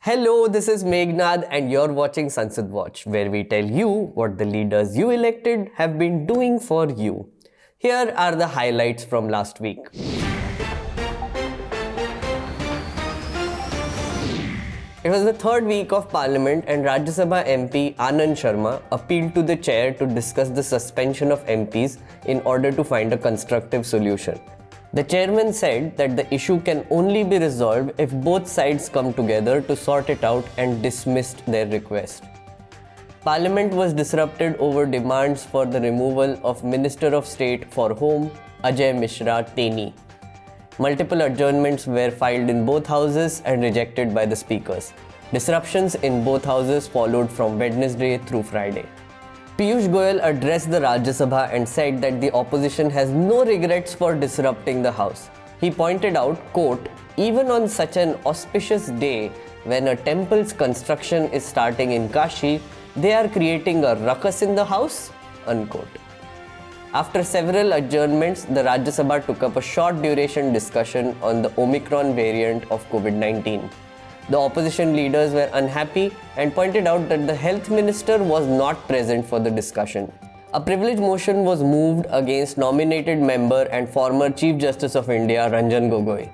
Hello, this is Meghnad and you're watching Sansad Watch, where we tell you what the leaders you elected have been doing for you. Here are the highlights from last week. It was the third week of Parliament and Rajya Sabha MP Anand Sharma appealed to the chair to discuss the suspension of MPs in order to find a constructive solution. The chairman said that the issue can only be resolved if both sides come together to sort it out and dismissed their request. Parliament was disrupted over demands for the removal of Minister of State for Home Ajay Mishra Teni. Multiple adjournments were filed in both houses and rejected by the speakers. Disruptions in both houses followed from Wednesday through Friday. Piyush Goyal addressed the Rajya Sabha and said that the opposition has no regrets for disrupting the house. He pointed out, quote, even on such an auspicious day when a temple's construction is starting in Kashi, they are creating a ruckus in the house, unquote. After several adjournments, the Rajya Sabha took up a short duration discussion on the Omicron variant of COVID-19. The opposition leaders were unhappy and pointed out that the health minister was not present for the discussion. A privilege motion was moved against nominated member and former Chief Justice of India Ranjan Gogoi.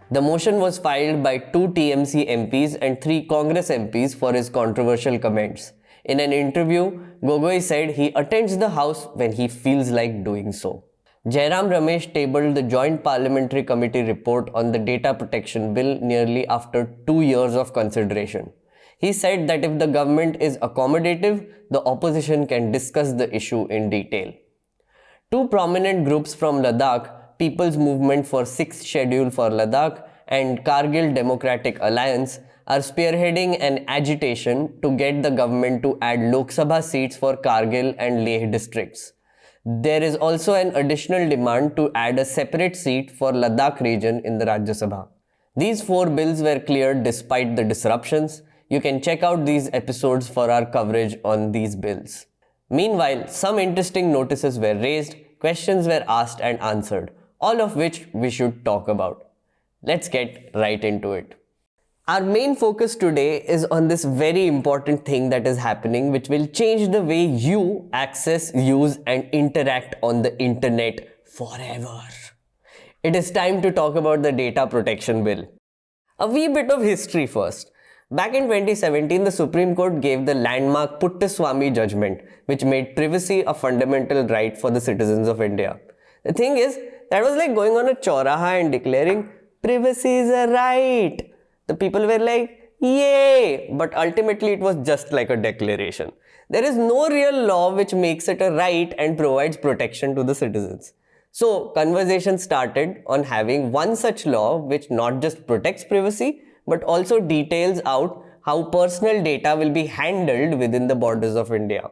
The motion was filed by 2 TMC MPs and 3 Congress MPs for his controversial comments. In an interview, Gogoi said he attends the House when he feels like doing so. Jairam Ramesh tabled the Joint Parliamentary Committee report on the Data Protection Bill nearly after 2 years of consideration. He said that if the government is accommodative, the opposition can discuss the issue in detail. 2 prominent groups from Ladakh, People's Movement for 6th Schedule for Ladakh and Kargil Democratic Alliance, are spearheading an agitation to get the government to add Lok Sabha seats for Kargil and Leh districts. There is also an additional demand to add a separate seat for Ladakh region in the Rajya Sabha. These 4 bills were cleared despite the disruptions. You can check out these episodes for our coverage on these bills. Meanwhile, some interesting notices were raised, questions were asked and answered, all of which we should talk about. Let's get right into it. Our main focus today is on this very important thing that is happening, which will change the way you access, use and interact on the internet forever. It is time to talk about the Data Protection Bill. A wee bit of history first. Back in 2017, the Supreme Court gave the landmark Puttaswamy judgment, which made privacy a fundamental right for the citizens of India. The thing is, that was like going on a chauraha and declaring, privacy is a right. The people were like, yay! But ultimately it was just like a declaration. There is no real law which makes it a right and provides protection to the citizens. So, conversation started on having one such law which not just protects privacy, but also details out how personal data will be handled within the borders of India.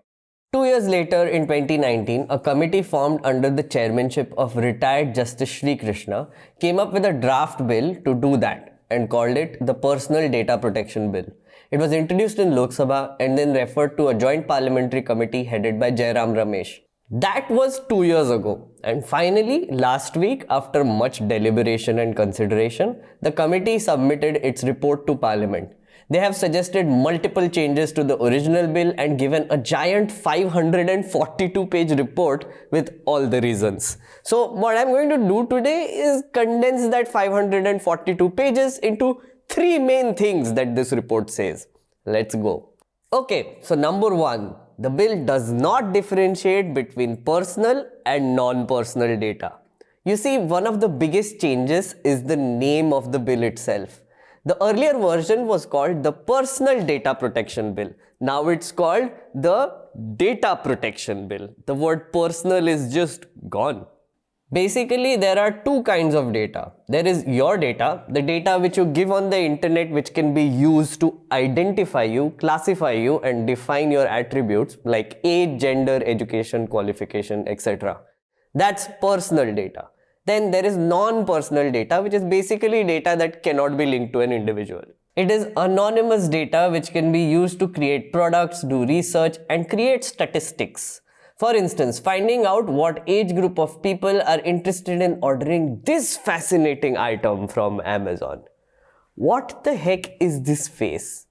2 years later, in 2019, a committee formed under the chairmanship of retired Justice Shri Krishna came up with a draft bill to do that and called it the Personal Data Protection Bill. It was introduced in Lok Sabha and then referred to a joint parliamentary committee headed by Jairam Ramesh. That was 2 years ago. And finally, last week, after much deliberation and consideration, the committee submitted its report to Parliament. They have suggested multiple changes to the original bill and given a giant 542-page report with all the reasons. So what I'm going to do today is condense that 542 pages into 3 main things that this report says. Let's go. Okay, so number 1, the bill does not differentiate between personal and non-personal data. You see, one of the biggest changes is the name of the bill itself. The earlier version was called the Personal Data Protection Bill. Now it's called the Data Protection Bill. The word personal is just gone. Basically, there are 2 kinds of data. There is your data, the data which you give on the internet which can be used to identify you, classify you and define your attributes like age, gender, education, qualification, etc. That's personal data. Then there is non-personal data, which is basically data that cannot be linked to an individual. It is anonymous data which can be used to create products, do research and create statistics. For instance, finding out what age group of people are interested in ordering this fascinating item from Amazon. What the heck is this face?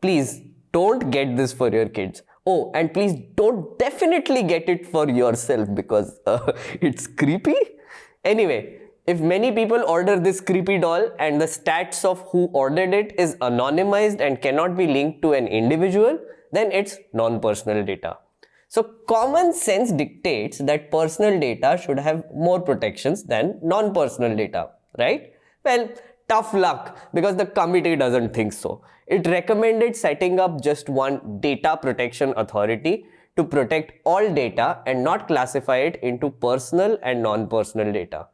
Please don't get this for your kids. Oh, and please don't definitely get it for yourself because it's creepy. Anyway, if many people order this creepy doll and the stats of who ordered it is anonymized and cannot be linked to an individual, then it's non-personal data. So common sense dictates that personal data should have more protections than non-personal data, right? Well, tough luck because the committee doesn't think so. It recommended setting up just one data protection authority to protect all data and not classify it into personal and non-personal data.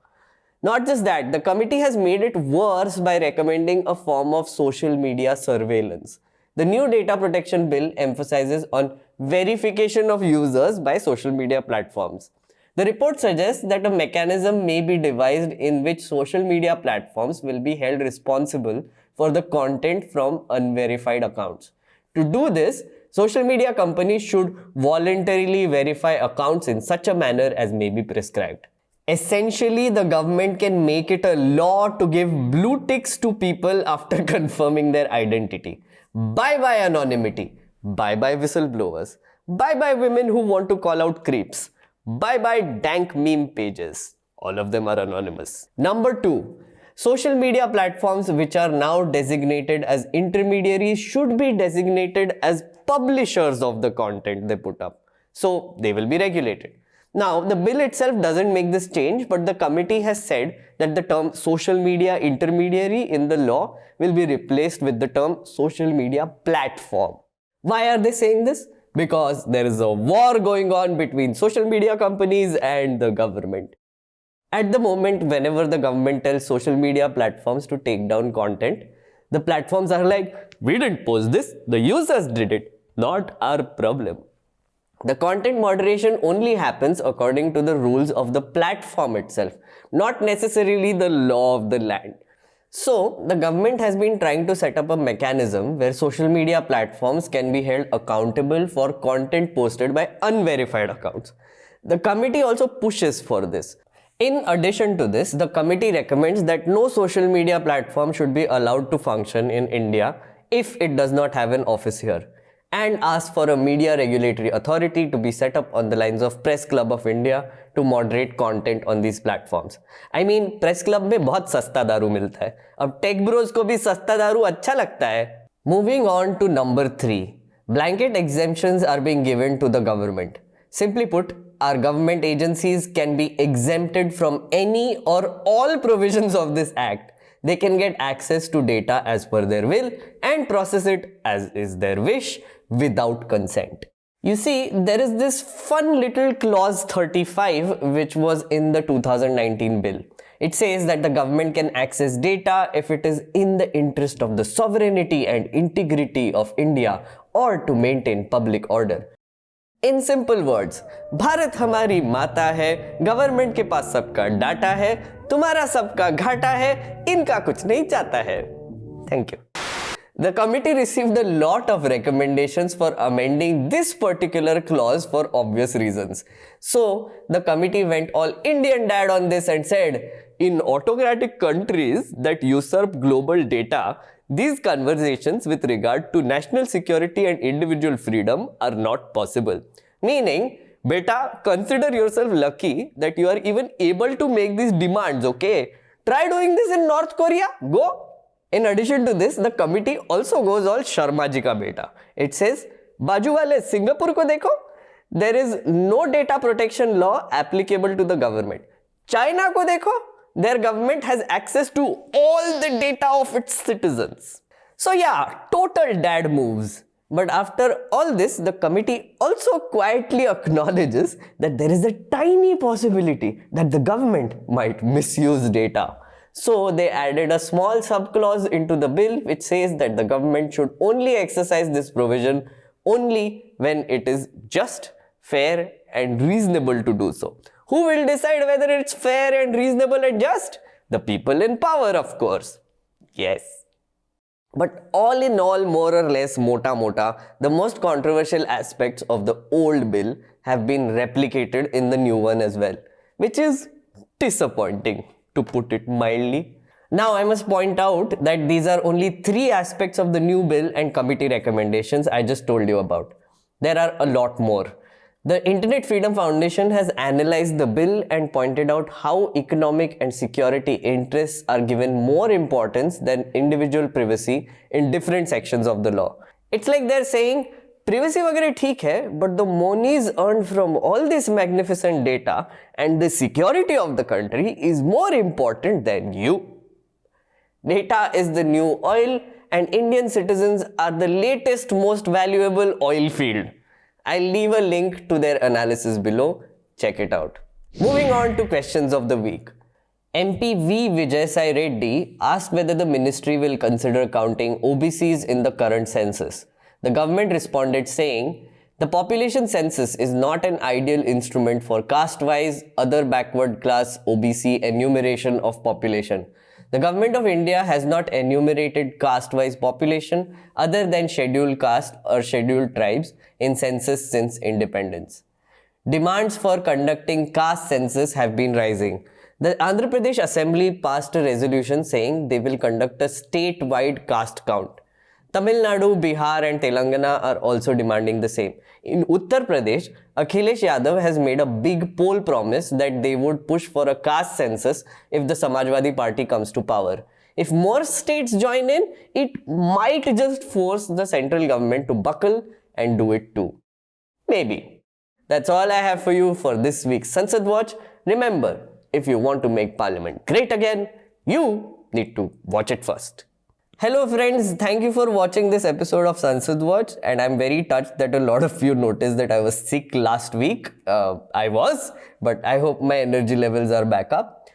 Not just that, the committee has made it worse by recommending a form of social media surveillance. The new data protection bill emphasizes on verification of users by social media platforms. The report suggests that a mechanism may be devised in which social media platforms will be held responsible for the content from unverified accounts. To do this, social media companies should voluntarily verify accounts in such a manner as may be prescribed. Essentially, the government can make it a law to give blue ticks to people after confirming their identity. Bye-bye anonymity. Bye-bye whistleblowers. Bye-bye women who want to call out creeps. Bye-bye dank meme pages. All of them are anonymous. Number 2. Social media platforms which are now designated as intermediaries should be designated as publishers of the content they put up. So they will be regulated. Now, the bill itself doesn't make this change, but the committee has said that the term social media intermediary in the law will be replaced with the term social media platform. Why are they saying this? Because there is a war going on between social media companies and the government. At the moment, whenever the government tells social media platforms to take down content, the platforms are like, we didn't post this, the users did it, not our problem. The content moderation only happens according to the rules of the platform itself, not necessarily the law of the land. So, the government has been trying to set up a mechanism where social media platforms can be held accountable for content posted by unverified accounts. The committee also pushes for this. In addition to this, the committee recommends that no social media platform should be allowed to function in India if it does not have an office here, and asks for a media regulatory authority to be set up on the lines of Press Club of India to moderate content on these platforms. I mean, Press Club में बहुत सस्ता दारू मिलता है. अब Tech Bros को भी सस्ता दारू अच्छा लगता है. Moving on to number 3. Blanket exemptions are being given to the government. Simply put, our government agencies can be exempted from any or all provisions of this act. They can get access to data as per their will and process it as is their wish without consent. You see, there is this fun little clause 35 which was in the 2019 bill. It says that the government can access data if it is in the interest of the sovereignty and integrity of India or to maintain public order. In simple words, Bharat हमारी माता है, government के पास सबका data है, तुम्हारा सबका घाटा है, इनका कुछ नहीं चाहता है. Thank you. The committee received a lot of recommendations for amending this particular clause for obvious reasons. So, the committee went all Indian dad on this and said, in autocratic countries that usurp global data, these conversations with regard to national security and individual freedom are not possible. Meaning, beta, consider yourself lucky that you are even able to make these demands, okay? Try doing this in North Korea, go! In addition to this, the committee also goes all Sharma ji ka beta. It says, बाजू वाले Singapore को देखो, there is no data protection law applicable to the government. China को देखो, their government has access to all the data of its citizens. So yeah, total dad moves. But after all this, the committee also quietly acknowledges that there is a tiny possibility that the government might misuse data. So they added a small subclause into the bill which says that the government should only exercise this provision only when it is just, fair and reasonable to do so. Who will decide whether it's fair and reasonable and just? The people in power, of course. Yes. But all in all, more or less, mota mota, the most controversial aspects of the old bill have been replicated in the new one as well, which is disappointing, to put it mildly. Now, I must point out that these are only 3 aspects of the new bill and committee recommendations I just told you about. There are a lot more. The Internet Freedom Foundation has analyzed the bill and pointed out how economic and security interests are given more importance than individual privacy in different sections of the law. It's like they're saying, privacy वगैरह ठीक है, but the monies earned from all this magnificent data and the security of the country is more important than you. Data is the new oil, and Indian citizens are the latest most valuable oil field. I'll leave a link to their analysis below. Check it out. Moving on to questions of the week. MP V. Vijay Sai Reddy asked whether the ministry will consider counting OBCs in the current census. The government responded saying, the population census is not an ideal instrument for caste-wise, other backward class OBC enumeration of population. The Government of India has not enumerated caste-wise population other than scheduled caste or scheduled tribes in census since independence. Demands for conducting caste census have been rising. The Andhra Pradesh Assembly passed a resolution saying they will conduct a statewide caste count. Tamil Nadu, Bihar and Telangana are also demanding the same. In Uttar Pradesh, Akhilesh Yadav has made a big poll promise that they would push for a caste census if the Samajwadi Party comes to power. If more states join in, it might just force the central government to buckle and do it too. Maybe. That's all I have for you for this week's Sansad Watch. Remember, if you want to make Parliament great again, you need to watch it first. Hello friends, thank you for watching this episode of Sansad Watch, and I'm very touched that a lot of you noticed that I was sick last week. I was, but I hope my energy levels are back up.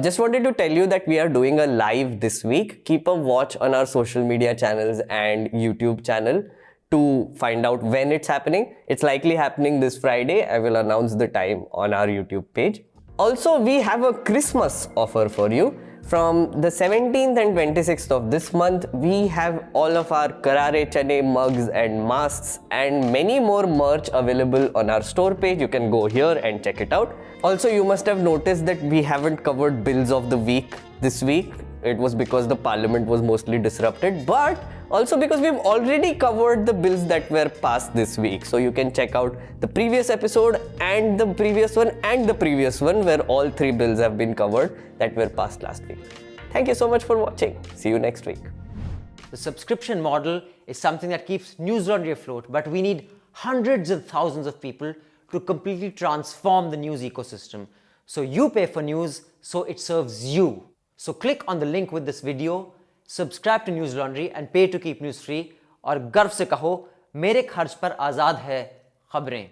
Just wanted to tell you that we are doing a live this week. Keep a watch on our social media channels and YouTube channel to find out when it's happening. It's likely happening this Friday. I will announce the time on our YouTube page. Also, we have a Christmas offer for you. From the 17th and 26th of this month, we have all of our Karare Chane mugs and masks and many more merch available on our store page. You can go here and check it out. Also, you must have noticed that we haven't covered bills of the week this week. It was because the parliament was mostly disrupted, but also because we've already covered the bills that were passed this week. So you can check out the previous episode and the previous one and the previous one where all 3 bills have been covered that were passed last week. Thank you so much for watching. See you next week. The subscription model is something that keeps News Laundry afloat, but we need hundreds of thousands of people to completely transform the news ecosystem. So you pay for news, so it serves you. So click on the link with this video, subscribe to News Laundry and pay to keep news free, और गर्व से कहो मेरे खर्च पर आज़ाद है खबरें.